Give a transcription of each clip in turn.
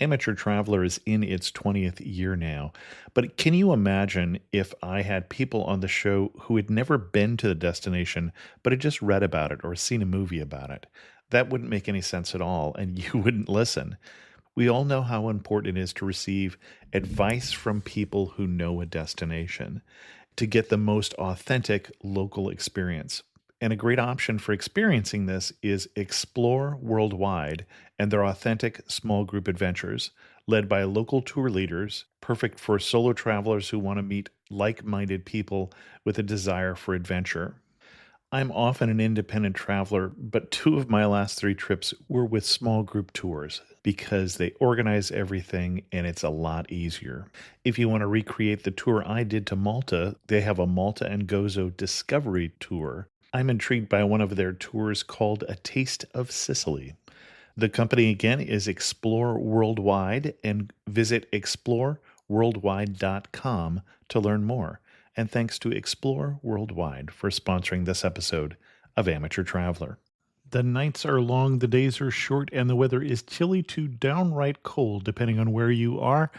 Amateur Traveler is in its 20th year now, but can you imagine if I had people on the show who had never been to the destination, but had just read about it or seen a movie about it? That wouldn't make any sense at all, and you wouldn't listen. We all know how important it is to receive advice from people who know a destination to get the most authentic local experience. And a great option for experiencing this is Explore Worldwide and their authentic small group adventures, led by local tour leaders, perfect for solo travelers who want to meet like minded people with a desire for adventure. I'm often an independent traveler, but two of my last three trips were with small group tours because they organize everything and it's a lot easier. If you want to recreate the tour I did to Malta, they have a Malta and Gozo Discovery Tour. I'm intrigued by one of their tours called A Taste of Sicily. The company again is Explore Worldwide, and visit exploreworldwide.com to learn more. And thanks to Explore Worldwide for sponsoring this episode of Amateur Traveler. The nights are long, the days are short, and the weather is chilly to downright cold, depending on where you are.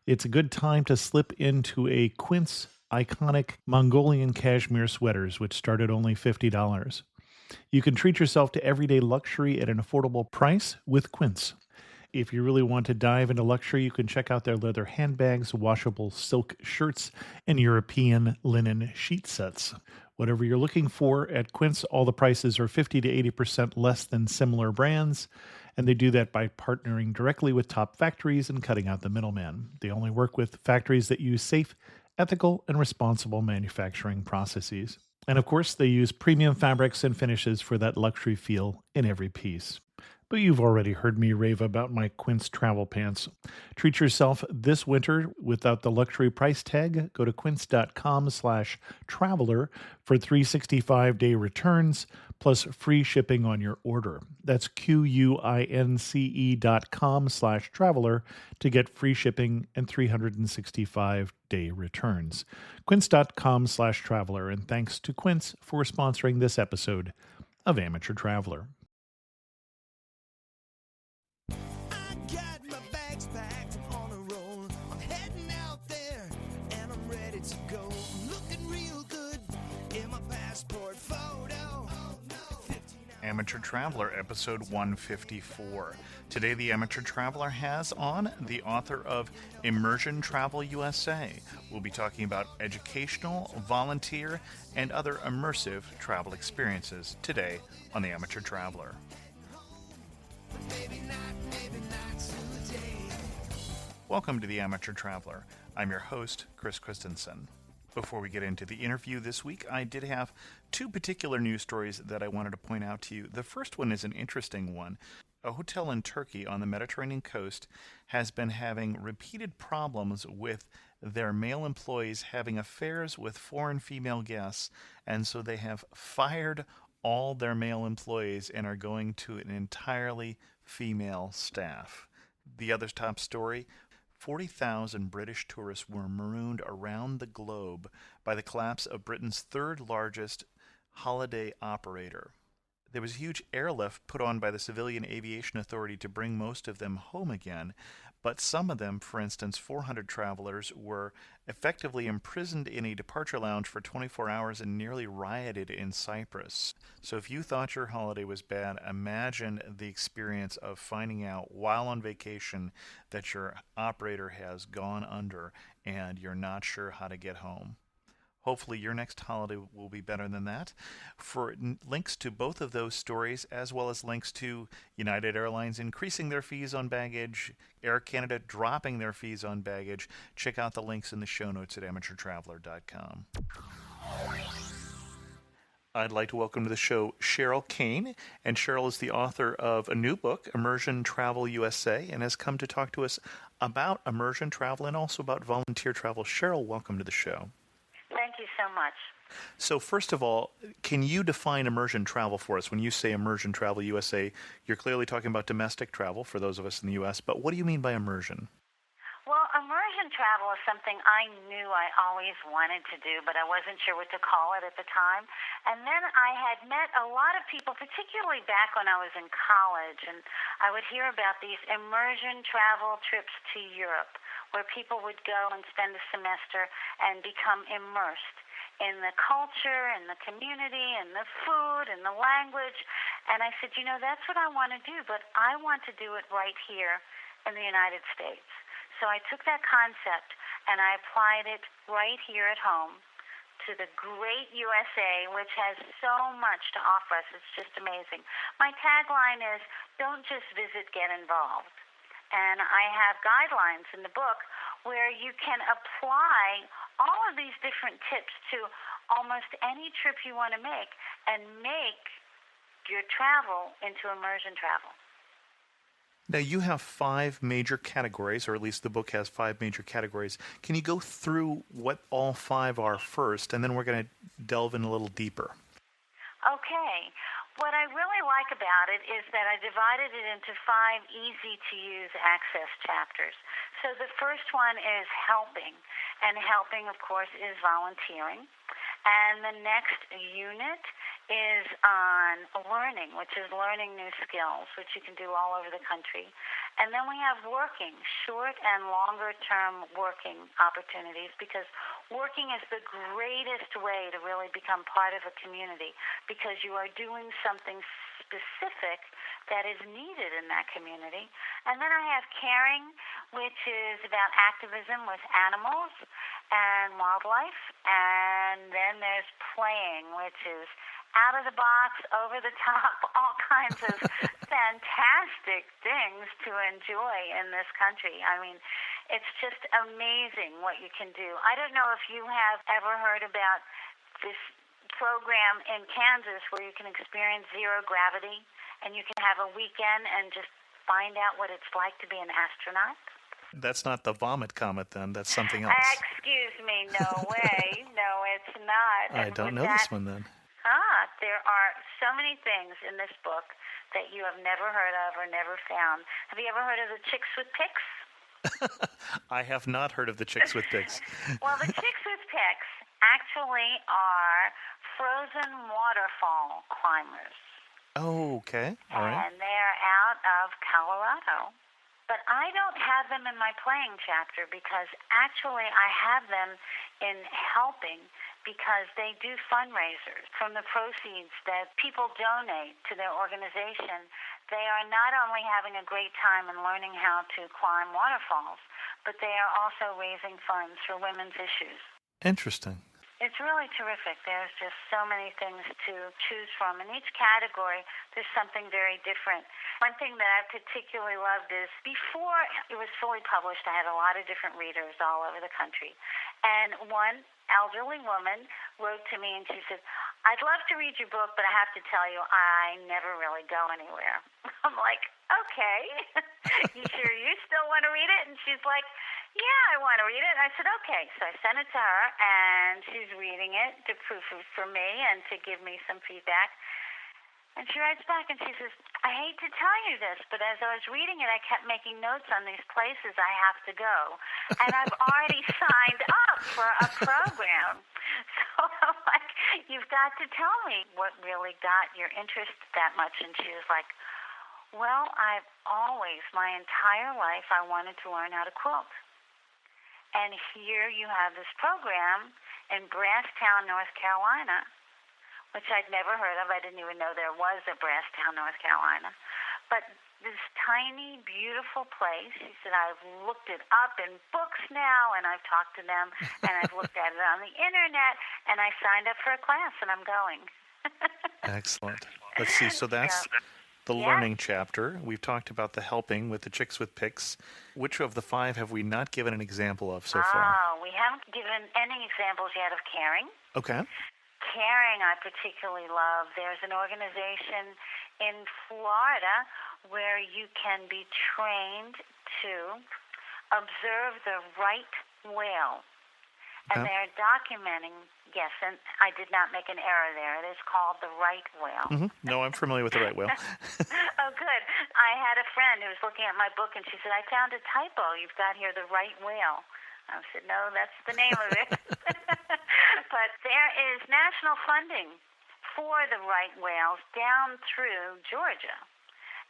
It's a good time to slip into a Quince iconic Mongolian cashmere sweaters, which start at only $50. You can treat yourself to everyday luxury at an affordable price with Quince. If you really want to dive into luxury, you can check out their leather handbags, washable silk shirts, and European linen sheet sets. Whatever you're looking for at Quince, all the prices are 50 to 80% less than similar brands, and they do that by partnering directly with top factories and cutting out the middleman. They only work with factories that use safe, ethical, and responsible manufacturing processes. And of course, they use premium fabrics and finishes for that luxury feel in every piece. But you've already heard me rave about my Quince travel pants. Treat yourself this winter without the luxury price tag. Go to quince.com/traveler for 365-day returns plus free shipping on your order. That's QUINCE.com/traveler to get free shipping and 365-day returns. Quince.com/traveler. And thanks to Quince for sponsoring this episode of Amateur Traveler. I got my bags packed on a roll. I'm heading out there and I'm ready to go. I'm looking real good in my passport photo. Amateur Traveler, episode 154. Today, the Amateur Traveler has on the author of Immersion Travel USA. We'll be talking about educational, volunteer, and other immersive travel experiences today on the Amateur Traveler. Welcome to the Amateur Traveler. I'm your host, Chris Christensen. Before we get into the interview this week, I did have two particular news stories that I wanted to point out to you. The first one is an interesting one. A hotel in Turkey on the Mediterranean coast has been having repeated problems with their male employees having affairs with foreign female guests, and so they have fired all their male employees and are going to an entirely female staff. The other top story, 40,000 British tourists were marooned around the globe by the collapse of Britain's third largest holiday operator. There was a huge airlift put on by the Civilian Aviation Authority to bring most of them home again, but some of them, for instance, 400 travelers, were effectively imprisoned in a departure lounge for 24 hours and nearly rioted in Cyprus. So if you thought your holiday was bad, imagine the experience of finding out while on vacation that your operator has gone under and you're not sure how to get home. Hopefully your next holiday will be better than that. For links to both of those stories, as well as links to United Airlines increasing their fees on baggage, Air Canada dropping their fees on baggage, check out the links in the show notes at amateurtraveler.com. I'd like to welcome to the show Sheryl Kayne, and Sheryl is the author of a new book, Immersion Travel USA, and has come to talk to us about immersion travel and also about volunteer travel. Sheryl, welcome to the show. Thank you so much. So first of all, can you define immersion travel for us? When you say Immersion Travel USA, you're clearly talking about domestic travel for those of us in the U.S., but what do you mean by immersion? Well, immersion travel is something I knew I always wanted to do, but I wasn't sure what to call it at the time. And then I had met a lot of people, particularly back when I was in college, and I would hear about these immersion travel trips to Europe, where people would go and spend a semester and become immersed in the culture and the community and the food and the language. And I said, that's what I want to do, but I want to do it right here in the United States. So I took that concept and I applied it right here at home to the great USA, which has so much to offer us. It's just amazing. My tagline is, don't just visit, get involved. And I have guidelines in the book where you can apply all of these different tips to almost any trip you want to make and make your travel into immersion travel. Now, you have 5 major categories, or at least the book has 5 major categories. Can you go through what all 5 are first, and then we're going to delve in a little deeper? Okay. What I really like about it is that I divided it into 5 easy-to-use access chapters. So the first one is helping, and helping, of course, is volunteering. And the next unit is on learning, which is learning new skills, which you can do all over the country. And then we have working, short and longer term working opportunities, because working is the greatest way to really become part of a community, because you are doing something specific that is needed in that community. And then I have caring, which is about activism with animals and wildlife. And then there's playing, which is out of the box, over the top, all kinds of fantastic things to enjoy in this country. I mean, it's just amazing what you can do. I don't know if you have ever heard about this program in Kansas where you can experience zero gravity, and you can have a weekend and just find out what it's like to be an astronaut. That's not the vomit comet, then. That's something else. Excuse me, no way. No, it's not. I don't know this one, then. There are so many things in this book that you have never heard of or never found. Have you ever heard of the chicks with picks? I have not heard of the chicks with picks. Well, the chicks with picks actually are frozen waterfall climbers. Oh, okay. All right. And they're out of Colorado. But I don't have them in my playing chapter because actually I have them in helping, because they do fundraisers. From the proceeds that people donate to their organization, they are not only having a great time and learning how to climb waterfalls, but they are also raising funds for women's issues. Interesting. It's really terrific. There's just so many things to choose from. In each category, there's something very different. One thing that I particularly loved is before it was fully published, I had a lot of different readers all over the country. And one elderly woman wrote to me and she said, I'd love to read your book, but I have to tell you, I never really go anywhere. I'm like, okay. You sure you still want to read it? And she's like, yeah, I want to read it. And I said, okay. So I sent it to her, and she's reading it to proofread for me and to give me some feedback. And she writes back and she says, I hate to tell you this, but as I was reading it, I kept making notes on these places I have to go. And I've already signed up for a program. So I'm like, you've got to tell me what really got your interest that much. And she was like, well, I've always, my entire life, I wanted to learn how to quilt. And here you have this program in Brasstown, North Carolina, which I'd never heard of. I didn't even know there was a Brasstown, North Carolina. But this tiny, beautiful place, she said, I've looked it up in books now, and I've talked to them, and I've looked at it on the internet, and I signed up for a class, and I'm going. Excellent. Let's see. So that's the learning chapter. We've talked about the helping with the chicks with picks. Which of the 5 have we not given an example of so far? We haven't given any examples yet of caring. Okay. Caring I particularly love. There's an organization in Florida where you can be trained to observe the right whale and they're documenting, yes, and I did not make an error there. It is called the right whale. Mm-hmm. No, I'm familiar with the right whale. Oh, good. I had a friend who was looking at my book, and she said, I found a typo. You've got here the right whale. I said, no, that's the name of it. But there is national funding for the right whales down through Georgia.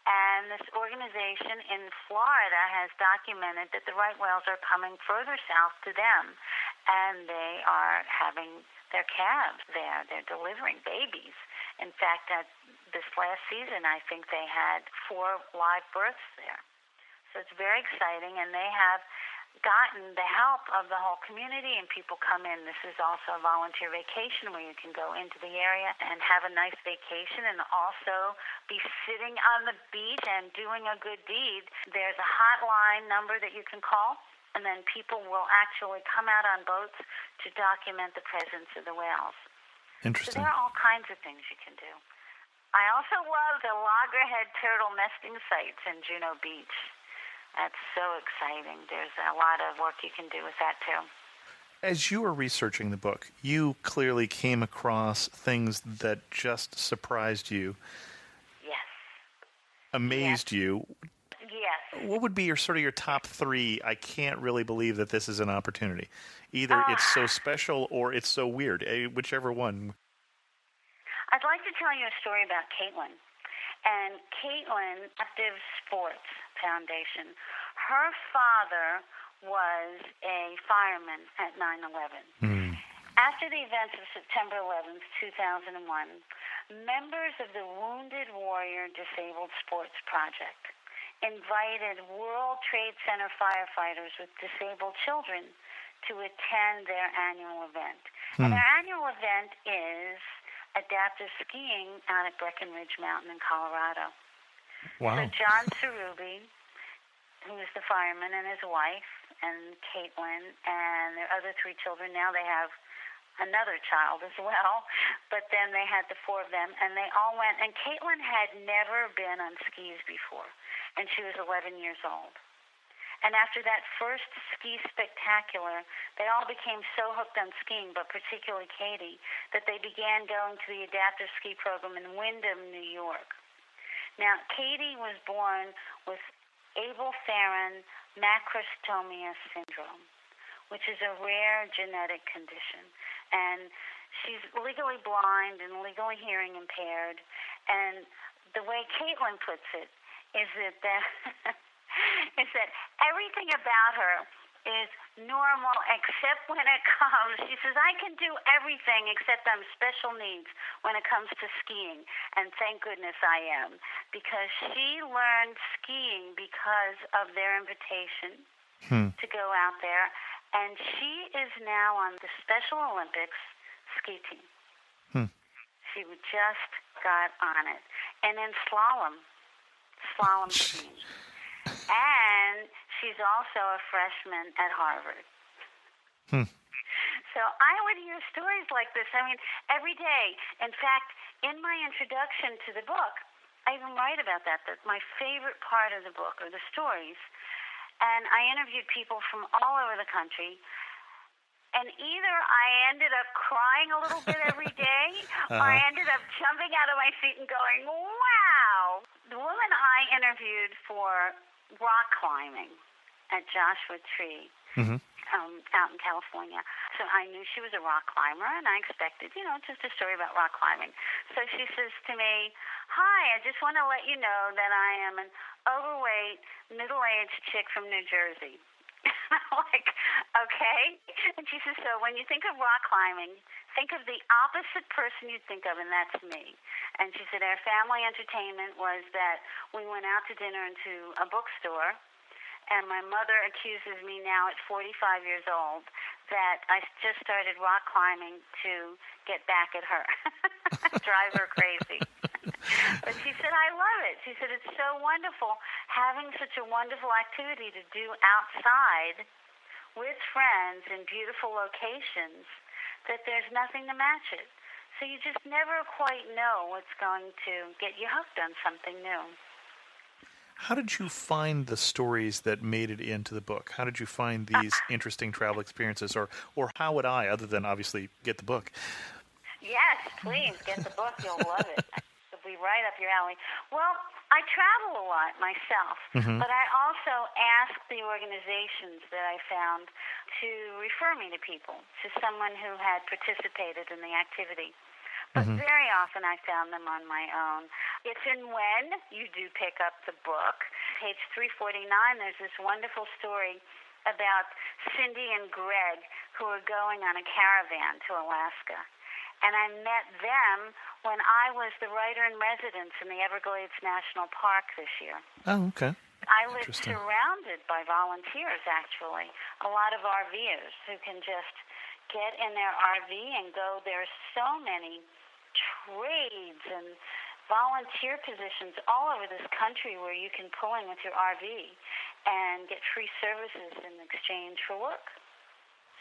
And this organization in Florida has documented that the right whales are coming further south to them, and they are having their calves there. They're delivering babies. In fact, this last season, I think they had 4 live births there. So it's very exciting, and they have gotten the help of the whole community, and people come in. This is also a volunteer vacation where you can go into the area and have a nice vacation and also be sitting on the beach and doing a good deed. There's a hotline number that you can call, and then people will actually come out on boats to document the presence of the whales. Interesting. So there are all kinds of things you can do. I also love the loggerhead turtle nesting sites in Juno Beach. That's so exciting. There's a lot of work you can do with that, too. As you were researching the book, you clearly came across things that just surprised you, Yes. amazed you. Yes. What would be your top 3, I can't really believe that this is an opportunity? Either it's so special or it's so weird, whichever one. I'd like to tell you a story about Caitlin. And Caitlin, Active Sports Foundation, her father was a fireman at 9/11. After the events of September 11th, 2001, members of the Wounded Warrior Disabled Sports Project invited World Trade Center firefighters with disabled children to attend their annual event. And their annual event is adaptive skiing out at Breckenridge Mountain in Colorado. Wow. So John Cerubi, who is the fireman, and his wife, and Caitlin, and their other 3 children. Now they have another child as well, but then they had the 4 of them, and they all went. And Caitlin had never been on skis before, and she was 11 years old. And after that first ski spectacular, they all became so hooked on skiing, but particularly Katie, that they began going to the adaptive ski program in Windham, New York. Now, Katie was born with Abel-Theron macrostomia syndrome, which is a rare genetic condition. And she's legally blind and legally hearing impaired. And the way Caitlin puts it is that is that everything about her is normal except when it comes. She says, I can do everything except I'm special needs when it comes to skiing. And thank goodness I am, because she learned skiing because of their invitation to go out there. And she is now on the Special Olympics ski team. She just got on it. And in slalom skiing. And she's also a freshman at Harvard. So I would hear stories like this. I mean, every day. In fact, in my introduction to the book, I even write about that my favorite part of the book are the stories. And I interviewed people from all over the country. And either I ended up crying a little bit every day, or I ended up jumping out of my seat and going, wow! The woman I interviewed for rock climbing at Joshua Tree out in California. So I knew she was a rock climber, and I expected, just a story about rock climbing. So she says to me, hi, I just want to let you know that I am an overweight, middle-aged chick from New Jersey. I'm like, okay. And she says, so when you think of rock climbing, think of the opposite person you think of, and that's me. And she said, our family entertainment was that we went out to dinner into a bookstore, and my mother accuses me now at 45 years old that I just started rock climbing to get back at her, drive her crazy. But she said, I love it. She said, it's so wonderful having such a wonderful activity to do outside with friends in beautiful locations that there's nothing to match it. So you just never quite know what's going to get you hooked on something new. How did you find the stories that made it into the book? How did you find these interesting travel experiences, or how would I, other than obviously get the book? Yes, please get the book. You'll love it. It'll be right up your alley. Well, I travel a lot myself, but I also ask the organizations that I found to refer me to people, to someone who had participated in the activity. But very often I found them on my own. If and when you do pick up the book, page 349, there's this wonderful story about Cindy and Greg who are going on a caravan to Alaska. And I met them when I was the writer-in-residence in the Everglades National Park this year. Oh, okay. I lived Interesting. surrounded by volunteers, actually, a lot of RVers who can just get in their RV and go. There are so many trades and volunteer positions all over this country where you can pull in with your RV and get free services in exchange for work.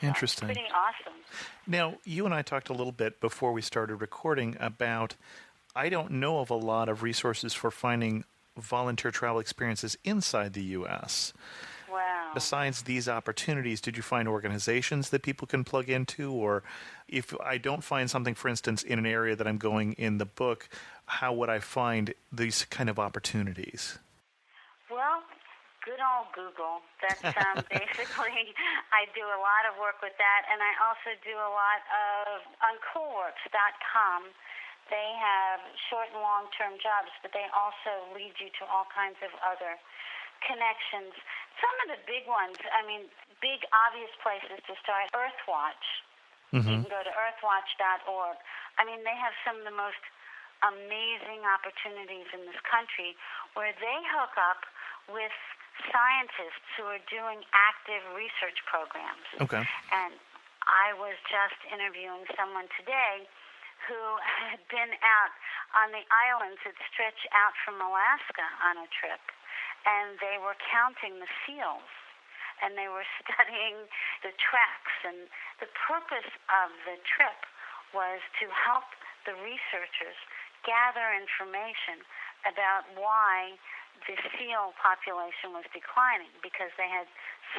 Interesting. Pretty awesome. Now, you and I talked a little bit before we started recording about, I don't know of a lot of resources for finding volunteer travel experiences inside the U.S. Wow. Besides these opportunities, did you find organizations that people can plug into? Or if I don't find something, for instance, in an area that I'm going in the book, how would I find these kind of opportunities? Well, good old Google. That's basically, I do a lot of work with that, and I also do a lot of, on coolworks.com, they have short and long-term jobs, but they also lead you to all kinds of other connections. Some of the big ones, big obvious places to start, Earthwatch. You can go to earthwatch.org. They have some of the most amazing opportunities in this country where they hook up with scientists who are doing active research programs. Okay. And I was just interviewing someone today who had been out on the islands that stretch out from Alaska on a trip, and they were counting the seals, and they were studying the tracks, and the purpose of the trip was to help the researchers gather information about why the seal population was declining, because they had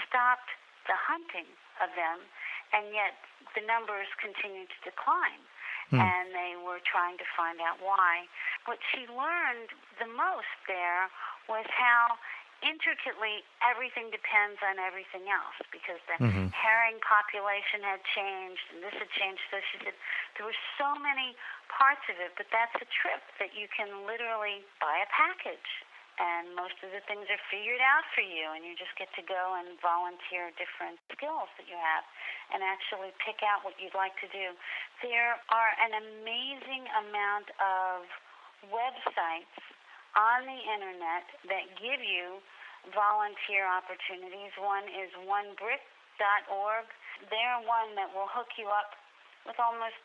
stopped the hunting of them, and yet the numbers continued to decline. And they were trying to find out why. What she learned the most there was how intricately everything depends on everything else, because the herring population had changed and this had changed. So she said there were so many parts of it, but that's a trip that you can literally buy a package, and most of the things are figured out for you, and you just get to go and volunteer different skills that you have and actually pick out what you'd like to do. There are an amazing amount of websites on the internet that give you volunteer opportunities. One is onebrick.org. They're one that will hook you up with almost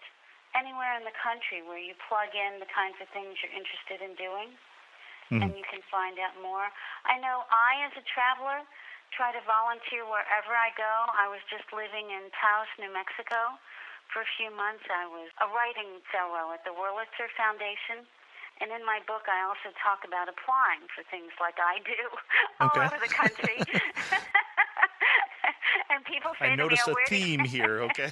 anywhere in the country where you plug in the kinds of things you're interested in doing, and you can find out more. I know I, as a traveler, try to volunteer wherever I go. I was just living in Taos, New Mexico for a few months. I was a writing fellow at the Wurlitzer Foundation. And in my book, I also talk about applying for things like I do all over the country. And people say I notice to me, a theme here, okay?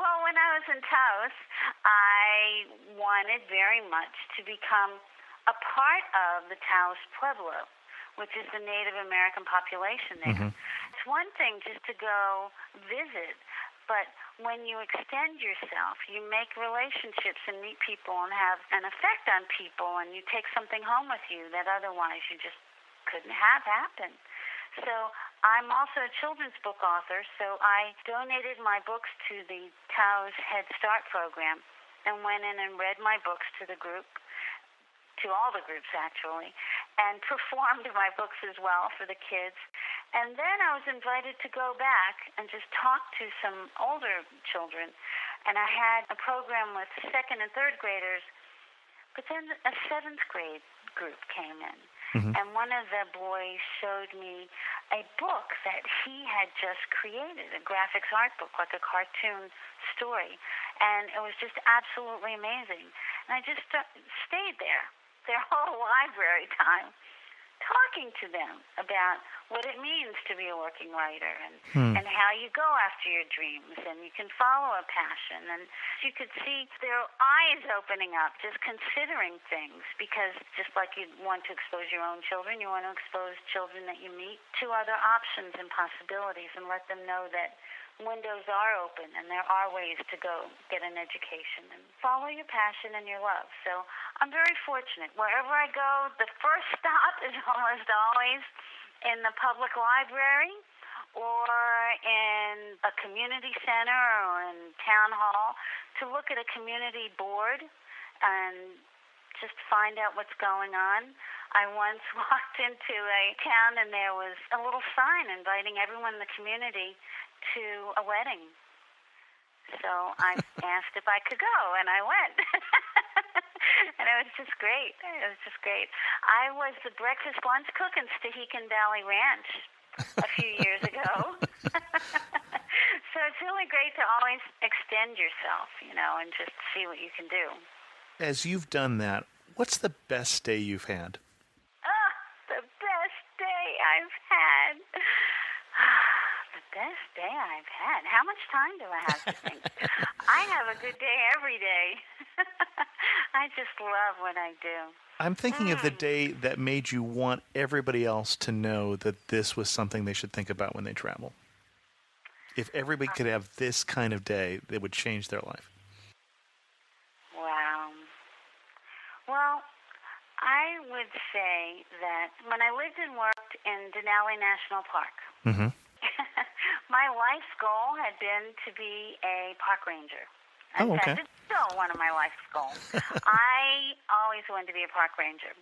Well, when I was in Taos, I wanted very much to become a part of the Taos Pueblo, which is the Native American population there. It's one thing just to go visit, but when you extend yourself, you make relationships and meet people and have an effect on people, and you take something home with you that otherwise you just couldn't have happen. So I'm also a children's book author, so I donated my books to the Taos Head Start program and went in and read my books to the group, to all the groups actually, and performed my books as well for the kids. And then I was invited to go back and just talk to some older children. And I had a program with second and third graders, but then a seventh grade group came in. And one of the boys showed me a book that he had just created, a graphics art book, like a cartoon story. And it was just absolutely amazing. And I just stayed there their whole library time talking to them about what it means to be a working writer and how you go after your dreams and you can follow a passion. And you could see their eyes opening up just considering things, because just like you want to expose your own children, you want to expose children that you meet to other options and possibilities and let them know that windows are open and there are ways to go get an education and follow your passion and your love. So I'm very fortunate. Wherever I go, the first stop is almost always in the public library or in a community center or in town hall to look at a community board and just find out what's going on. I once walked into a town and there was a little sign inviting everyone in the community to a wedding. So I asked if I could go, and I went. And it was just great. It was just great. I was the breakfast lunch cook in Stehekin Valley Ranch a few years ago. So it's really great to always extend yourself, and just see what you can do. As you've done that, what's the best day you've had? The best day I've had. The best day I've had. How much time do I have to think? I have a good day every day. I just love what I do. I'm thinking of the day that made you want everybody else to know that this was something they should think about when they travel. If everybody could have this kind of day, it would change their life. Wow. Well, I would say that when I lived and worked in Denali National Park, my life's goal had been to be a park ranger. In fact, it's still one of my life's goals. I always wanted to be a park ranger.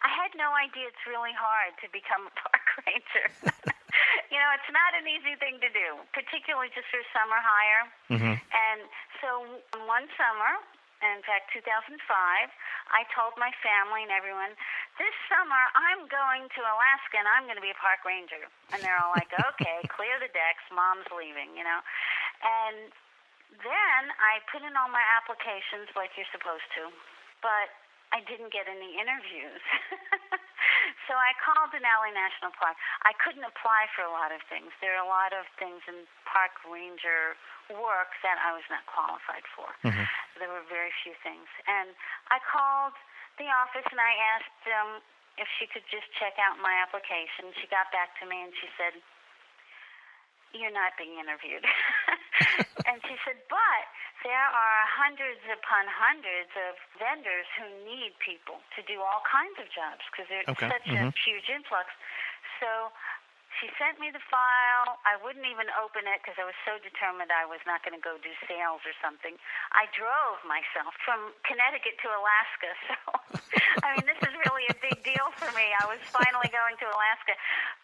I had no idea it's really hard to become a park ranger. It's not an easy thing to do, particularly just for summer hire. And so one summer, in fact, 2005, I told my family and everyone, this summer I'm going to Alaska and I'm going to be a park ranger. And they're all like, okay, clear the decks, Mom's leaving, And then I put in all my applications like you're supposed to, but I didn't get any interviews. So I called Denali National Park. I couldn't apply for a lot of things. There are a lot of things in park ranger work that I was not qualified for. There were very few things. And I called the office and I asked if she could just check out my application. She got back to me and she said, you're not being interviewed. And she said, but there are hundreds upon hundreds of vendors who need people to do all kinds of jobs because there's such a huge influx. So she sent me the file. I wouldn't even open it because I was so determined I was not going to go do sales or something. I drove myself from Connecticut to Alaska. So, this is really a big deal for me. I was finally going to Alaska.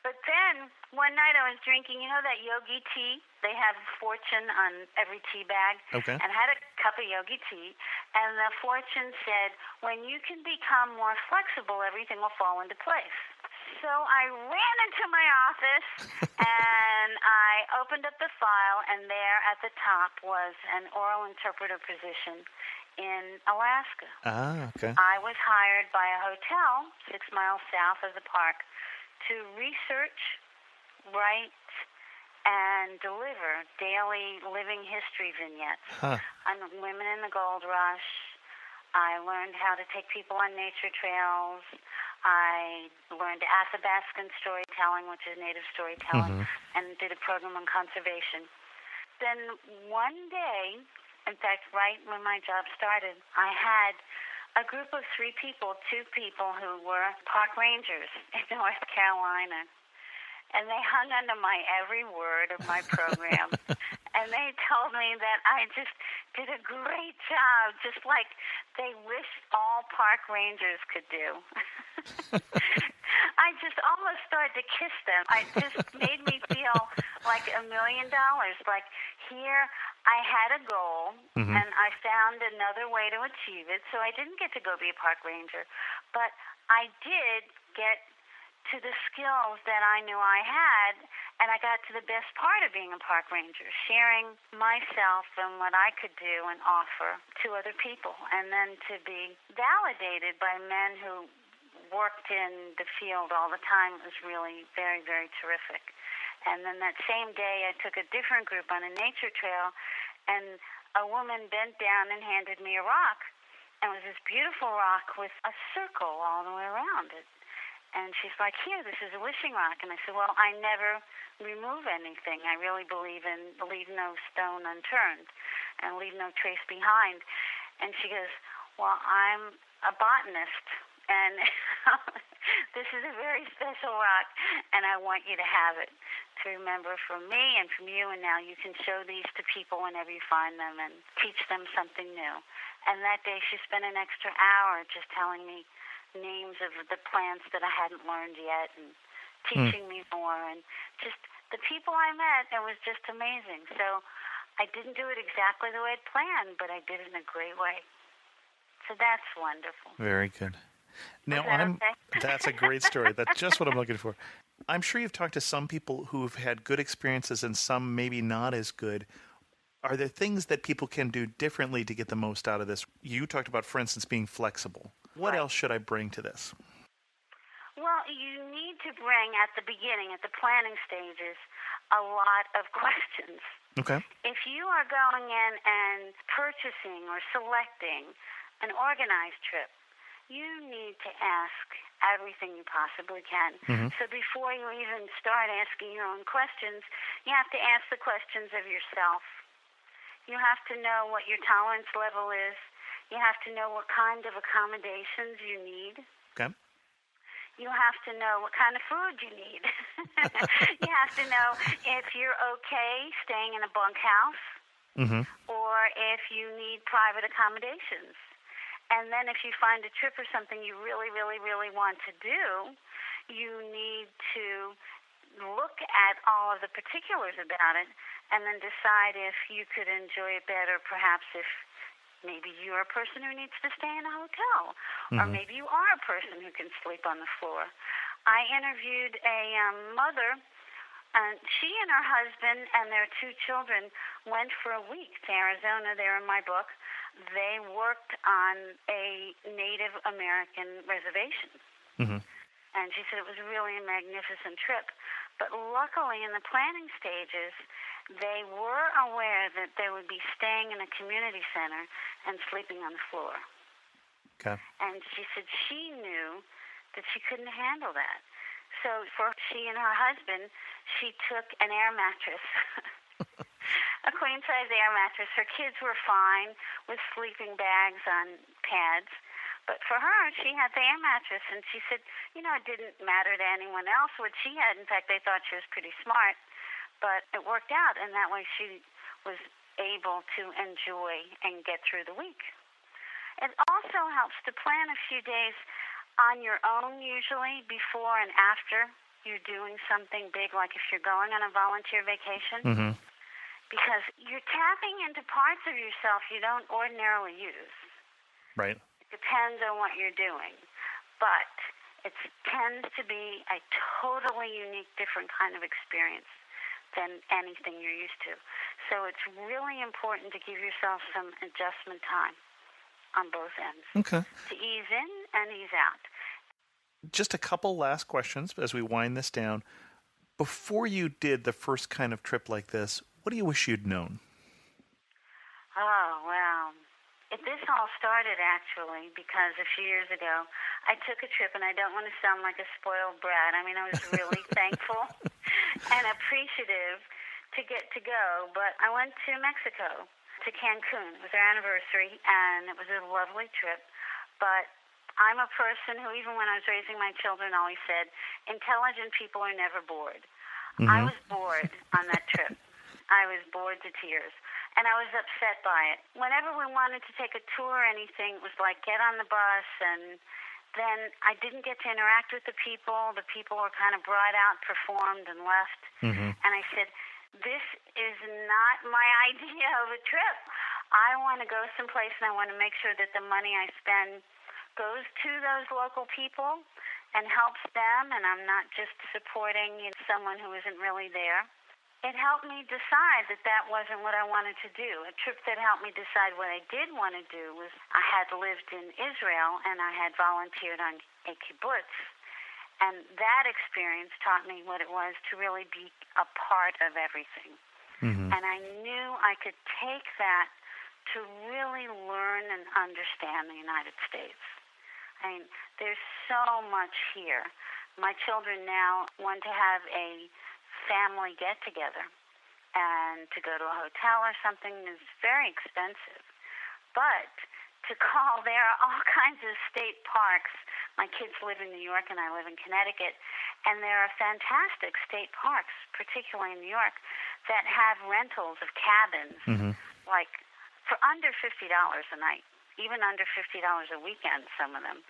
But then one night I was drinking, that yogi tea? They have fortune on every tea bag. And had a cup of yogi tea. And the fortune said, when you can become more flexible, everything will fall into place. So I ran into my office and I opened up the file, and there at the top was an oral interpreter position in Alaska. I was hired by a hotel 6 miles south of the park to research, write, and deliver daily living history vignettes on women in the gold rush. I learned how to take people on nature trails. I learned Athabascan storytelling, which is native storytelling, and did a program on conservation. Then one day, in fact, right when my job started, I had a group of 3 people, 2 people who were park rangers in North Carolina. And they hung under my every word of my program. And they told me that I just did a great job, just like they wish all park rangers could do. I just almost started to kiss them. It just made me feel like $1 million. Like here I had a goal, and I found another way to achieve it. So I didn't get to go be a park ranger. But I did get to the skills that I knew I had, and I got to the best part of being a park ranger, sharing myself and what I could do and offer to other people, and then to be validated by men who worked in the field all the time was really very, very terrific. And then that same day, I took a different group on a nature trail, and a woman bent down and handed me a rock. And it was this beautiful rock with a circle all the way around it. And she's like, here, this is a wishing rock. And I said, well, I never remove anything. I really believe in leave no stone unturned and leave no trace behind. And she goes, well, I'm a botanist, and this is a very special rock, and I want you to have it to remember from me and from you, and now you can show these to people whenever you find them and teach them something new. And that day she spent an extra hour just telling me names of the plants that I hadn't learned yet and teaching me more. And just the people I met, it was just amazing. So I didn't do it exactly the way I'd planned, but I did it in a great way. So that's wonderful. Very good. Now, Okay? that's a great story. That's just what I'm looking for. I'm sure you've talked to some people who've had good experiences and some maybe not as good. Are there things that people can do differently to get the most out of this? You talked about, for instance, being flexible. What else should I bring to this? Well, you need to bring at the beginning, at the planning stages, a lot of questions. Okay. If you are going in and purchasing or selecting an organized trip, you need to ask everything you possibly can. So before you even start asking your own questions, you have to ask the questions of yourself. You have to know what your tolerance level is. You have to know what kind of accommodations you need. Okay. You have to know what kind of food you need. You have to know if you're okay staying in a bunkhouse or if you need private accommodations. And then if you find a trip or something you really, really, really want to do, you need to look at all of the particulars about it and then decide if you could enjoy it better, perhaps if maybe you're a person who needs to stay in a hotel, or maybe you are a person who can sleep on the floor. I interviewed a mother, and she and her husband and their 2 children went for a week to Arizona. They're in my book. They worked on a Native American reservation. And she said it was really a magnificent trip. But luckily, in the planning stages, they were aware that they would be staying in a community center and sleeping on the floor. Okay. And she said she knew that she couldn't handle that. So for she and her husband, she took an air mattress, a queen-size air mattress. Her kids were fine with sleeping bags on pads. But for her, she had the air mattress, and she said, it didn't matter to anyone else what she had. In fact, they thought she was pretty smart. But it worked out, and that way she was able to enjoy and get through the week. It also helps to plan a few days on your own, usually, before and after you're doing something big, like if you're going on a volunteer vacation. Because you're tapping into parts of yourself you don't ordinarily use. Right. Depends on what you're doing. But it tends to be a totally unique, different kind of experience than anything you're used to. So it's really important to give yourself some adjustment time on both ends. Okay. To ease in and ease out. Just a couple last questions as we wind this down. Before you did the first kind of trip like this, what do you wish you'd known? Oh, well, this all started actually because a few years ago I took a trip, and I don't want to sound like a spoiled brat. I mean, I was really thankful and appreciative to get to go, but I went to Mexico, to Cancun. It was our anniversary, and it was a lovely trip. But I'm a person who, even when I was raising my children, always said, intelligent people are never bored. I was bored on that trip. I was bored to tears, and I was upset by it. Whenever we wanted to take a tour or anything, it was like get on the bus, and then I didn't get to interact with the people. The people were kind of brought out, performed, and left. And I said, this is not my idea of a trip. I want to go someplace, and I want to make sure that the money I spend goes to those local people and helps them, and I'm not just supporting someone who isn't really there. It helped me decide that that wasn't what I wanted to do. A trip that helped me decide what I did want to do was I had lived in Israel and I had volunteered on a kibbutz. And that experience taught me what it was to really be a part of everything. Mm-hmm. And I knew I could take that to really learn and understand the United States. I mean, there's so much here. My children now want to have a family get-together, and to go to a hotel or something is very expensive. But to call, there are all kinds of state parks. My kids live in New York and I live in Connecticut, and there are fantastic state parks, particularly in New York, that have rentals of cabins, like for under $50 a night, even under $50 a weekend, some of them.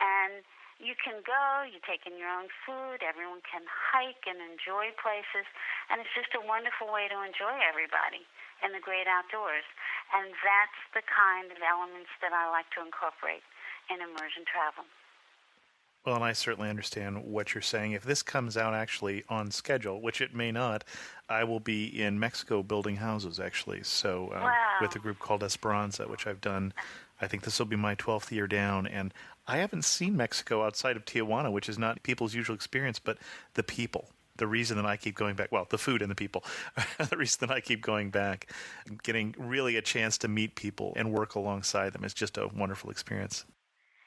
And you can go, you take in your own food, everyone can hike and enjoy places, and it's just a wonderful way to enjoy everybody in the great outdoors. And that's the kind of elements that I like to incorporate in immersion travel. Well, and I certainly understand what you're saying. If this comes out actually on schedule, which it may not, I will be in Mexico building houses, actually. So with a group called Esperanza, which I've done. I think this will be my 12th year down, and I haven't seen Mexico outside of Tijuana, which is not people's usual experience, but the people. The reason that I keep going back, well, the food and the people, the reason that I keep going back, getting really a chance to meet people and work alongside them is just a wonderful experience.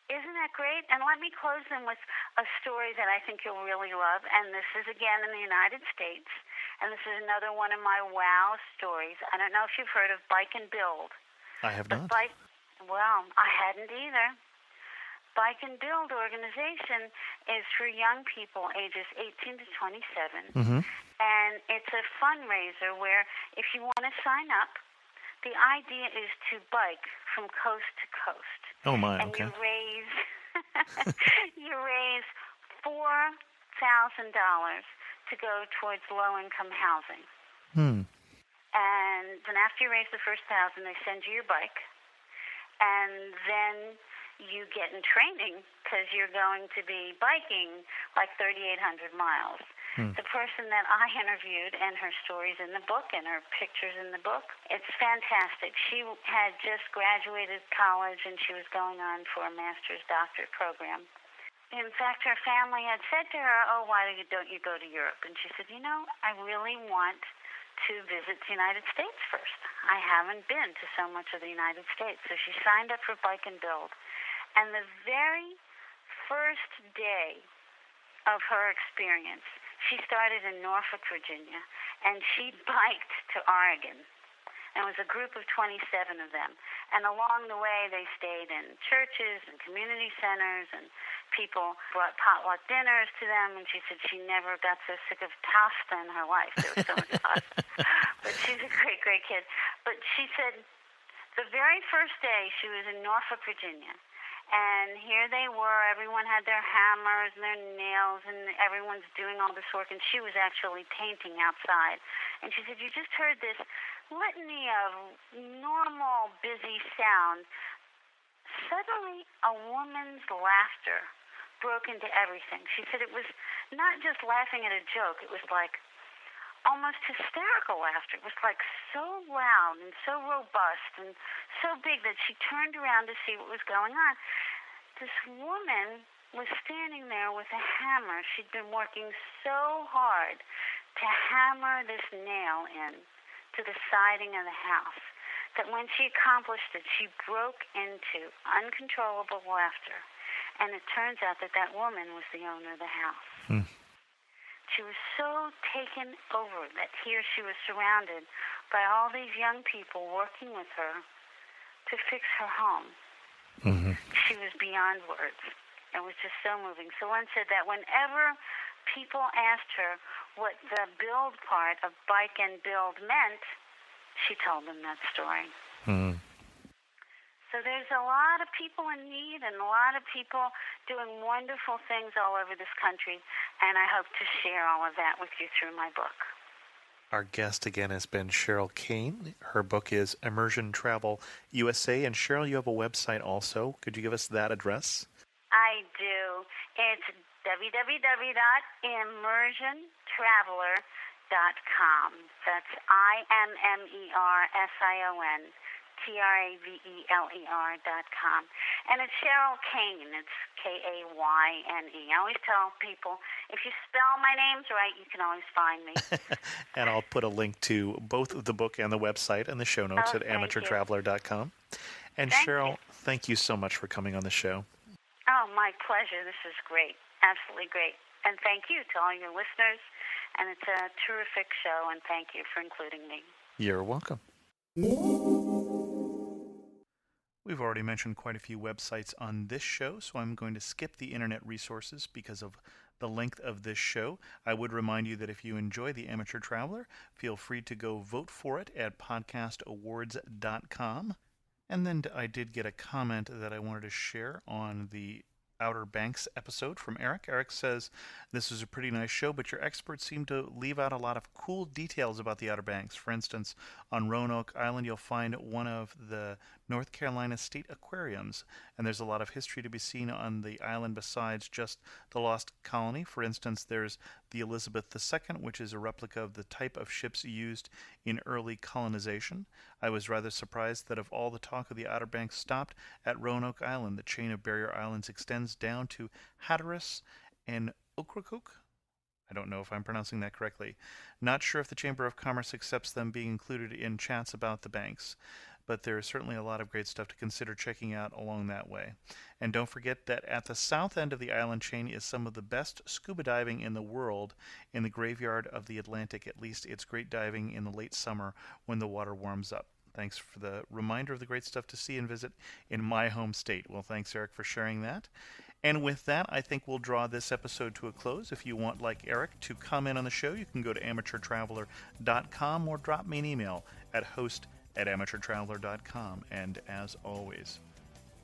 Isn't that great? And let me close them with a story that I think you'll really love, and this is again in the United States, and this is another one of my wow stories. I don't know if you've heard of Bike and Build. I have not. Well, I hadn't either. Bike and Build organization is for young people ages 18 to 27. And it's a fundraiser where if you want to sign up, the idea is to bike from coast to coast. Oh my, and okay. You raise $4,000 to go towards low-income housing. And then after you raise the first $1,000, they send you your bike. And then you get in training because you're going to be biking like 3,800 miles. The person that I interviewed, and her story's in the book and her picture's in the book, it's fantastic. She had just graduated college and she was going on for a master's doctorate program. In fact, her family had said to her, oh, why don't you go to Europe? And she said, I really want to visit the United States first. I haven't been to so much of the United States. So she signed up for Bike and Build. And the very first day of her experience, she started in Norfolk, Virginia, and she biked to Oregon. And it was a group of 27 of them. And along the way, they stayed in churches and community centers, and people brought potluck dinners to them. And she said she never got so sick of pasta in her life. There was so much pasta. But she's a great, great kid. But she said the very first day she was in Norfolk, Virginia, and here they were. Everyone had their hammers and their nails, and everyone's doing all this work. And she was actually painting outside. And she said, you just heard this litany of normal, busy sound. Suddenly, a woman's laughter broke into everything. She said it was not just laughing at a joke. It was like almost hysterical laughter. It was like so loud and so robust and so big that she turned around to see what was going on. This woman was standing there with a hammer. She'd been working so hard to hammer this nail in to the siding of the house that when she accomplished it, she broke into uncontrollable laughter. And it turns out that that woman was the owner of the house. She was so taken over that here she was surrounded by all these young people working with her to fix her home. She was beyond words. It was just so moving. So Len said that whenever people asked her what the build part of Bike and Build meant, she told them that story. So there's a lot of people in need and a lot of people doing wonderful things all over this country, and I hope to share all of that with you through my book. Our guest again has been Sheryl Kayne. Her book is Immersion Travel USA. And Sheryl, you have a website also. Could you give us that address? I do. It's www.immersiontraveler.com. That's IMMERSIONTRAVELER.com. And it's Sheryl Kayne. It's Kayne. I always tell people, if you spell my names right, you can always find me. And I'll put a link to both the book and the website in the show notes at thank you. amateurtraveler.com. And Thank Sheryl, you. thank you so much for coming on the show. Oh, my pleasure. This is great. Absolutely great. And thank you to all your listeners. And it's a terrific show, and thank you for including me. You're welcome. We've already mentioned quite a few websites on this show, so I'm going to skip the internet resources because of the length of this show. I would remind you that if you enjoy The Amateur Traveler, feel free to go vote for it at podcastawards.com. And then I did get a comment that I wanted to share on the Outer Banks episode from Eric. Eric says, this is a pretty nice show, but your experts seem to leave out a lot of cool details about the Outer Banks. For instance, on Roanoke Island, you'll find one of the North Carolina State Aquariums, and there's a lot of history to be seen on the island besides just the Lost Colony. For instance, there's the Elizabeth II, which is a replica of the type of ships used in early colonization. I was rather surprised that of all the talk of the Outer Banks stopped at Roanoke Island. The chain of barrier islands extends down to Hatteras and Ocracoke. I don't know if I'm pronouncing that correctly. Not sure if the Chamber of Commerce accepts them being included in chats about the banks, but there is certainly a lot of great stuff to consider checking out along that way. And don't forget that at the south end of the island chain is some of the best scuba diving in the world in the graveyard of the Atlantic. At least it's great diving in the late summer when the water warms up. Thanks for the reminder of the great stuff to see and visit in my home state. Well, thanks, Eric, for sharing that. And with that, I think we'll draw this episode to a close. If you want, like Eric, to comment on the show, you can go to amateurtraveler.com or drop me an email at host@amateurtraveler.com. And as always,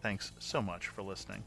thanks so much for listening.